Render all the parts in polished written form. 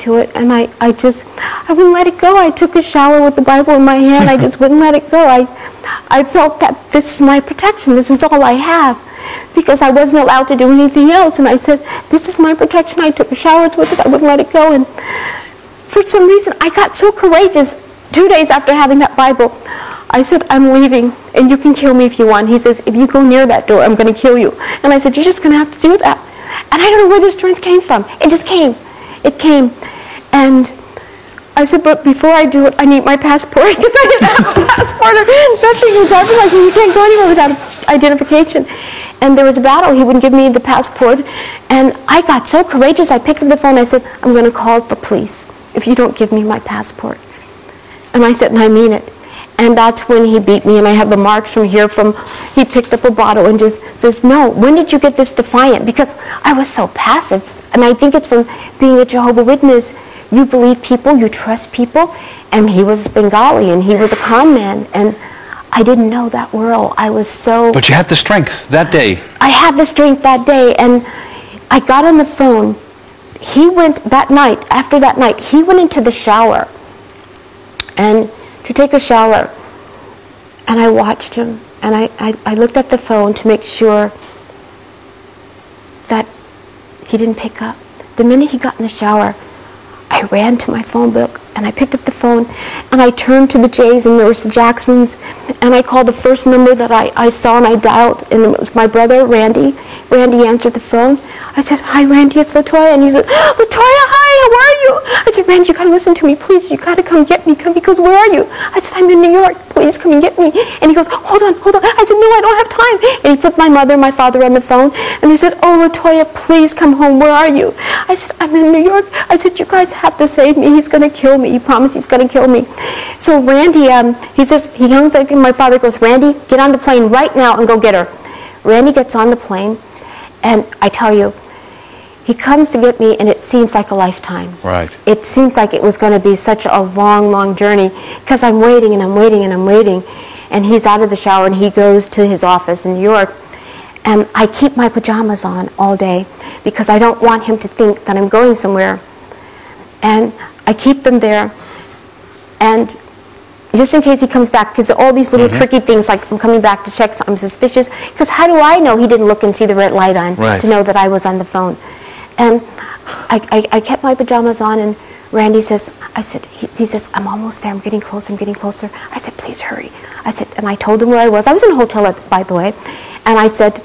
to it, and I wouldn't let it go. I took a shower with the Bible in my hand. I just wouldn't let it go. I felt that this is my protection. This is all I have, because I wasn't allowed to do anything else. And I said, this is my protection. I took a shower with it. I wouldn't let it go. And for some reason, I got so courageous. 2 days after having that Bible, I said, I'm leaving, and you can kill me if you want. He says, if you go near that door, I'm going to kill you. And I said, you're just going to have to do that. And I don't know where the strength came from. It just came. It came. And I said, but before I do it, I need my passport, because I didn't have a passport or nothing. With driver's license. You can't go anywhere without identification. And there was a battle. He wouldn't give me the passport. And I got so courageous. I picked up the phone. I said, I'm going to call the police if you don't give me my passport. And I said, and I mean it. And that's when he beat me, and I have the marks from here he picked up a bottle and just says, no, when did you get this defiant? Because I was so passive. And I think it's from being a Jehovah's Witness. You believe people, you trust people, and he was Bengali, and he was a con man, and I didn't know that world. I was so... But you had the strength that day. I had the strength that day, and I got on the phone. He went that night, after that night, he went into the shower, and to take a shower, and I watched him, and I looked at the phone to make sure that he didn't pick up. The minute he got in the shower, I ran to my phone book, and I picked up the phone, and I turned to the J's, and there was the Jacksons, and I called the first number that I saw, and I dialed, and it was my brother, Randy. Randy answered the phone. I said, hi, Randy, it's Latoya. And he said, Latoya, hi, how are you? I said, Randy, you got to listen to me, please. You got to come get me. He goes, where are you? I said, I'm in New York. Please come and get me. And he goes, hold on. I said, no, I don't have time. And he put my mother and my father on the phone, and they said, oh, Latoya, please come home. Where are you? I said, I'm in New York. I said, you guys have to save me. He's going to kill me. He promised he's going to kill me. So Randy, he says, he hangs up, and my father goes, Randy, get on the plane right now and go get her. Randy gets on the plane, and I tell you, he comes to get me, and it seems like a lifetime. Right. It seems like it was going to be such a long, long journey, because I'm waiting, and I'm waiting, and I'm waiting. And he's out of the shower, and he goes to his office in New York. And I keep my pajamas on all day, because I don't want him to think that I'm going somewhere. And I keep them there. And just in case he comes back, because all these little tricky things, like I'm coming back to check something suspicious, because how do I know he didn't look and see the red light on to know that I was on the phone? And I kept my pajamas on, and Randy says, he says, I'm almost there, I'm getting closer, I'm getting closer. I said, please hurry. I said, and I told him where I was. I was in a hotel, by the way. And I said,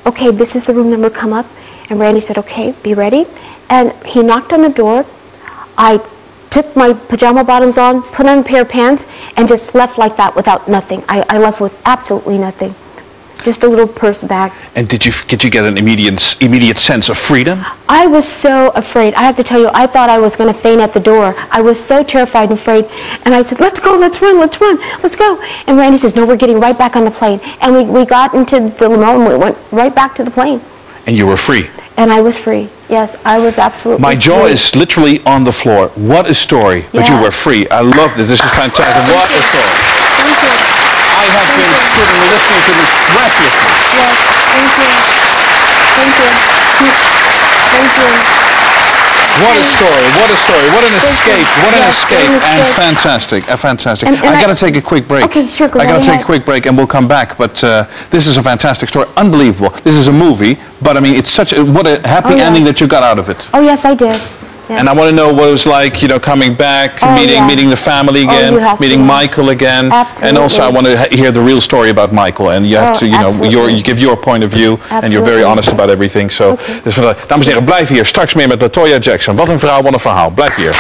okay, this is the room number, come up. And Randy said, okay, be ready. And he knocked on the door. I took my pajama bottoms on, put on a pair of pants, and just left like that without nothing. I left with absolutely nothing. Just a little purse bag. And did you get an immediate sense of freedom? I was so afraid. I have to tell you, I thought I was going to faint at the door. I was so terrified and afraid. And I said, let's go, let's run, let's go. And Randy says, no, we're getting right back on the plane. And we got into the limo, and we went right back to the plane. And you were free? And I was free. Yes, I was absolutely free. My jaw is literally on the floor. What a story. Yeah. But you were free. I love this. This is fantastic. What a story. Thank you. I have been sitting and listening to this breathlessly. Yes, thank you. Thank you. Thank you. What a story, what a story, what an escape, what an escape, and fantastic, fantastic. I got to take a quick break. Okay, sure, go I got to take a quick break, and we'll come back, but this is a fantastic story, unbelievable. This is a movie, but I mean, it's such a, what a happy ending that you got out of it. Oh, yes, I did. Yes. And I want to know what it was like, you know, coming back, meeting the family again, meeting Michael again. Absolutely. And also I want to hear the real story about Michael. And you have to, you know, you give your point of view. And you're very honest about everything. So, dames en heren, blijf hier. Straks meer met Toya Jackson. Wat een vrouw, wat een verhaal. Blijf hier.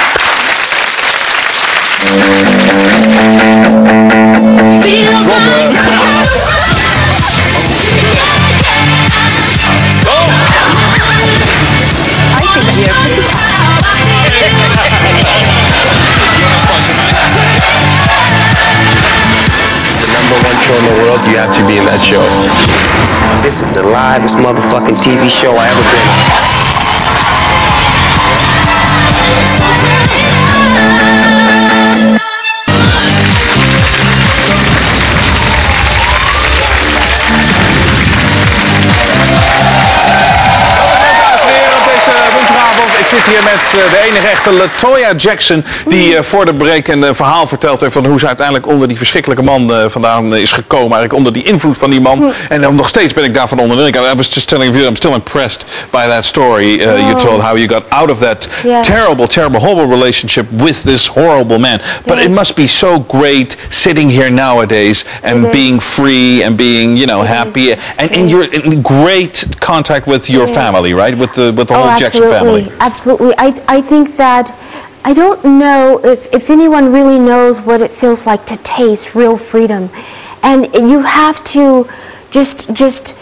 Show in the world, you have to be in that show. This is the livest motherfucking TV show I ever been on. Ik zit hier met de enige echte Toya Jackson, die voor de break een verhaal verteld heeft van hoe ze uiteindelijk onder die verschrikkelijke man vandaan is gekomen. Eigenlijk onder die invloed van die man. En dan nog steeds ben ik daarvan onder de indruk. I was just telling you, I'm still impressed by that story you told, how you got out of that terrible, terrible, horrible relationship with this horrible man. But it must be so great sitting here nowadays and being free and being, you know, happy. And you're in great contact with your family, right? With the whole Jackson family. Absolutely. I think that I don't know if anyone really knows what it feels like to taste real freedom. And you have to just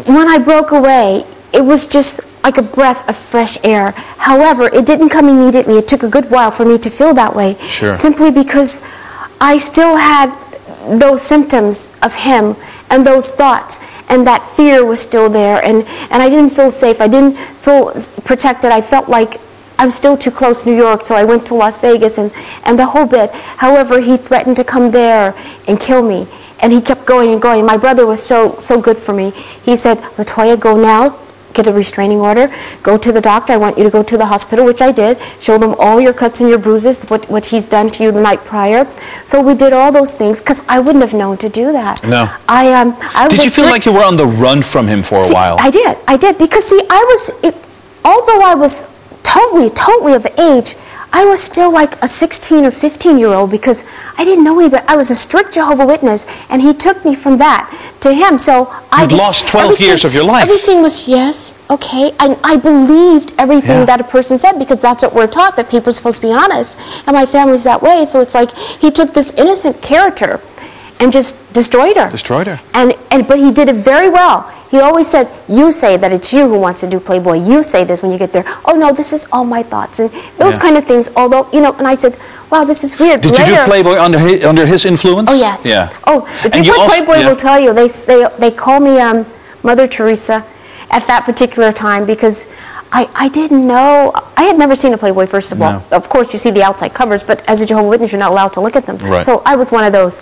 when I broke away, it was just like a breath of fresh air. However, it didn't come immediately. It took a good while for me to feel that way. Sure. Simply because I still had those symptoms of him and those thoughts, and that fear was still there, and I didn't feel safe. I didn't feel protected. I felt like I'm still too close to New York, so I went to Las Vegas and the whole bit. However, he threatened to come there and kill me, and he kept going and going. My brother was so good for me. He said, "Latoya, go now, get a restraining order, go to the doctor. I want you to go to the hospital," which I did. Show them all your cuts and your bruises, what he's done to you the night prior. So we did all those things because I wouldn't have known to do that. No. I was. Did you feel like you were on the run from him for a while? I did because see, although I was totally of age, I was still like a 16 or 15-year-old because I didn't know anybody. I was a strict Jehovah's Witness, and he took me from that to him. So You'd lost 12 years of your life. Everything was yes, okay, and I believed everything that a person said because that's what we're taught, that people are supposed to be honest, and my family's that way. So it's like he took this innocent character and just destroyed her. Destroyed her. But he did it very well. He always said, "You say that it's you who wants to do Playboy. You say this when you get there. Oh no, this is all my thoughts," and those kind of things. Although, you know, and I said, "Wow, this is weird." Did you do Playboy under his influence? Oh yes. Yeah. Oh, the people at Playboy will tell you. They call me Mother Teresa at that particular time because I didn't know. I had never seen a Playboy, first of all. No. Of course, you see the outside covers, but as a Jehovah's Witness, you're not allowed to look at them. Right. So I was one of those.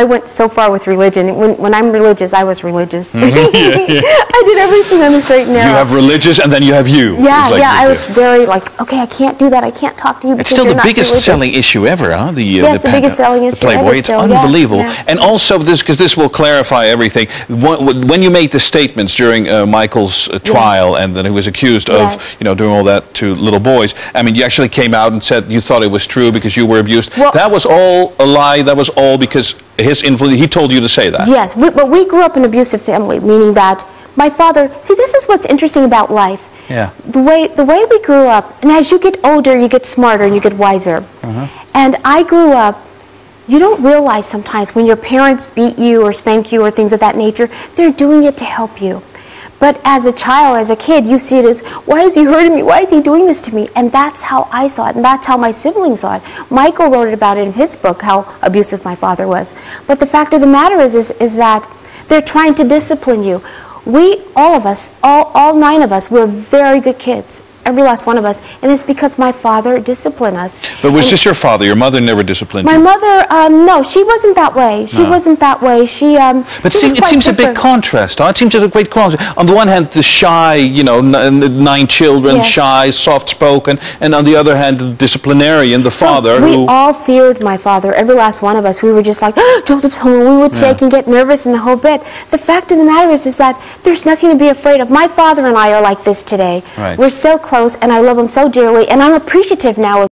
I went so far with religion. When I'm religious, I was religious. I did everything on the straight and narrow. You have religious, and then you have you. Yeah, I was very like, okay, I can't do that. I can't talk to you because you're not religious. It's still the biggest selling issue ever, huh? Yes, the biggest selling issue Playboy. ever. It's still, unbelievable. Yeah. And also, because this will clarify everything, when you made the statements during Michael's trial, and then he was accused of, you know, doing all that to little boys, I mean, you actually came out and said you thought it was true because you were abused. Well, that was all a lie. That was all because his influence. He told you to say that. Yes, but we grew up in an abusive family, meaning that my father. See, this is what's interesting about life. Yeah. The way we grew up, and as you get older, you get smarter and you get wiser. And I grew up. You don't realize sometimes when your parents beat you or spank you or things of that nature, they're doing it to help you. But as a child, as a kid, you see it as, why is he hurting me? Why is he doing this to me? And that's how I saw it, and that's how my siblings saw it. Michael wrote about it in his book, how abusive my father was. But the fact of the matter is that they're trying to discipline you. We, all of us, all 9 of us, we're very good kids. Every last one of us, and it's because my father disciplined us. But was this your father? Your mother never disciplined you? My mother, no, she wasn't that way. She wasn't that way. She, but it seems a big contrast. Huh? It seems a great contrast. On the one hand, the shy, you know, 9 children, shy, soft-spoken, and on the other hand, the disciplinarian, the father. We all feared my father. Every last one of us. We were just like, oh, Joseph's home. We would shake and get nervous and the whole bit. The fact of the matter is that there's nothing to be afraid of. My father and I are like this today. Right. We're so close, and I love him so dearly, and I'm appreciative now of